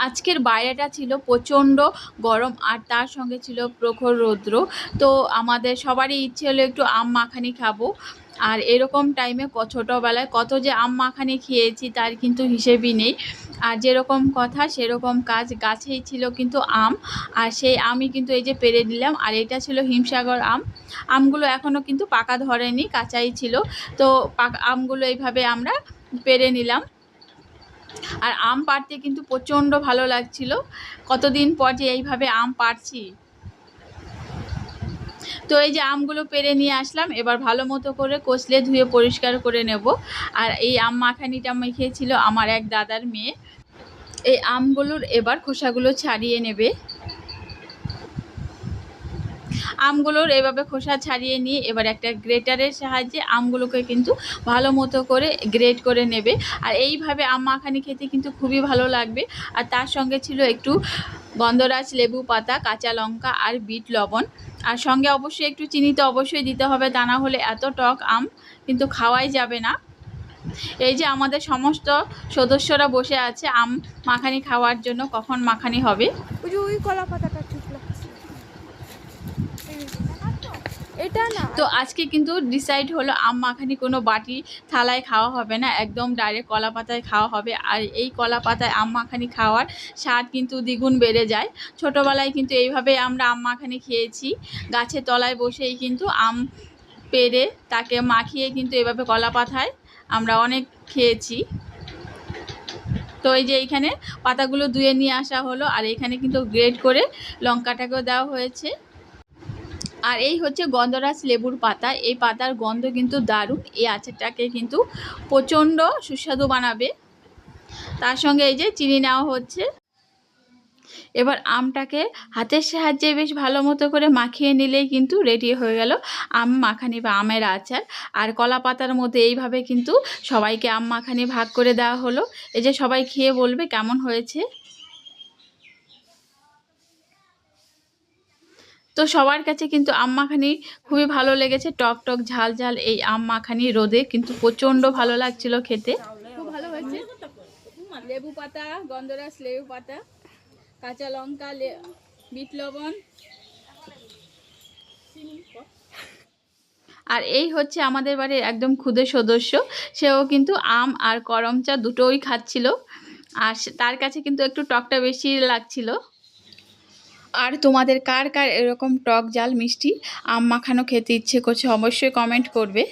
আজকের বাইরেটা ছিল প্রচণ্ড গরম আর তার সঙ্গে ছিল প্রখর রৌদ্র। তো আমাদের সবারই ইচ্ছে হলো একটু আম মাখানি খাবো। আর এরকম টাইমে ছোটোবেলায় কত যে আম মাখানি খেয়েছি তার কিন্তু হিসেবই নেই। আর যেরকম কথা সেরকম কাজ, গাছেই ছিল কিন্তু আম। আর সেই আমই কিন্তু এই যে পেড়ে নিলাম। আর এটা ছিল হিমসাগর আম। আমগুলো এখনও কিন্তু পাকা ধরেনি, কাঁচাই ছিল। তো পাকা আমগুলো এইভাবে আমরা পেড়ে নিলাম। আর আম পাড়তে কিন্তু প্রচণ্ড ভালো লাগছিল। কতদিন পর যে এইভাবে আম পাড়ছি। তো এই যে আমগুলো পেড়ে নিয়ে আসলাম, এবার ভালো মতো করে কষলে ধুয়ে পরিষ্কার করে নেব। আর এই আম মাখানিটা মেখেছিল আমার এক দাদার মেয়ে। এই আমগুলোর এবার খোসাগুলো ছাড়িয়ে নেবে। আমগুলোর এভাবে খোসা ছাড়িয়ে নিয়ে এবার একটা গ্রেটারের সাহায্যে আমগুলোকে কিন্তু ভালো মতো করে গ্রেট করে নেবে। আর এইভাবে আম মাখানি খেতে কিন্তু খুবই ভালো লাগবে। আর তার সঙ্গে ছিল একটু গন্ধরাজ লেবু পাতা, কাঁচা লঙ্কা আর বিট লবণ। আর সঙ্গে অবশ্যই একটু চিনি তো অবশ্যই দিতে হবে, তা না হলে এত টক আম কিন্তু খাওয়াই যাবে না। এই যে আমাদের সমস্ত সদস্যরা বসে আছে আম মাখানি খাওয়ার জন্য, কখন মাখানি হবে। ওই কলা পাতাটা ঠিক লাগছে, এটা না। তো আজকে কিন্তু ডিসাইড হলো আম মাখানি কোনো বাটি থালায় খাওয়া হবে না, একদম ডাইরেক্ট কলা পাতায় খাওয়া হবে। আর এই কলা পাতায় আম মাখানি খাওয়ার স্বাদ কিন্তু দ্বিগুণ বেড়ে যায়। ছোটোবেলায় কিন্তু এইভাবে আমরা আম মাখানি খেয়েছি, গাছের তলায় বসেই কিন্তু আম পেড়ে তাকে মাখিয়ে কিন্তু এভাবে কলা পাতায় আমরা অনেক খেয়েছি। তো এই যে এইখানে পাতাগুলো ধুয়ে নিয়ে আসা হলো, আর এখানে কিন্তু গ্রেট করে লঙ্কাটাকেও দেওয়া হয়েছে। আর এই হচ্ছে গন্ধরাজ লেবুর পাতা। এই পাতার গন্ধ কিন্তু দারুণ, এই আচারটাকে কিন্তু প্রচণ্ড সুস্বাদু বানাবে। তার সঙ্গে এই যে চিনি নেওয়া হচ্ছে। এবার আমটাকে হাতের সাহায্যে বেশ ভালো মতো করে মাখিয়ে নিলেই কিন্তু রেডি হয়ে গেল আম মাখানি বা আমের আচার। আর কলা পাতার মধ্যে এইভাবে কিন্তু সবাইকে আম মাখানি ভাগ করে দেওয়া হলো। এই যে সবাই খেয়ে বলবে কেমন হয়েছে। তো সবার কাছে কিন্তু আম মাখানি খুবই ভালো লেগেছে। টক টক ঝাল ঝাল এই আম মাখানি রোদে কিন্তু প্রচণ্ড ভালো লাগছিল খেতে। খুব ভালো হয়েছে। লেবু পাতা, গন্ধরাজ লেবু পাতা, কাঁচা লঙ্কা, বিট লবণ। আর এই হচ্ছে আমাদের বাড়ির একদম ক্ষুদে সদস্য, সেও কিন্তু আম আর করম চা দুটোই খাচ্ছিল। আর তার কাছে কিন্তু একটু টকটা বেশি লাগছিল। আর তোমাদের কার কার এরকম টক ঝাল মিষ্টি আম মাখানো খেতে ইচ্ছে করছে অবশ্যই কমেন্ট করবে।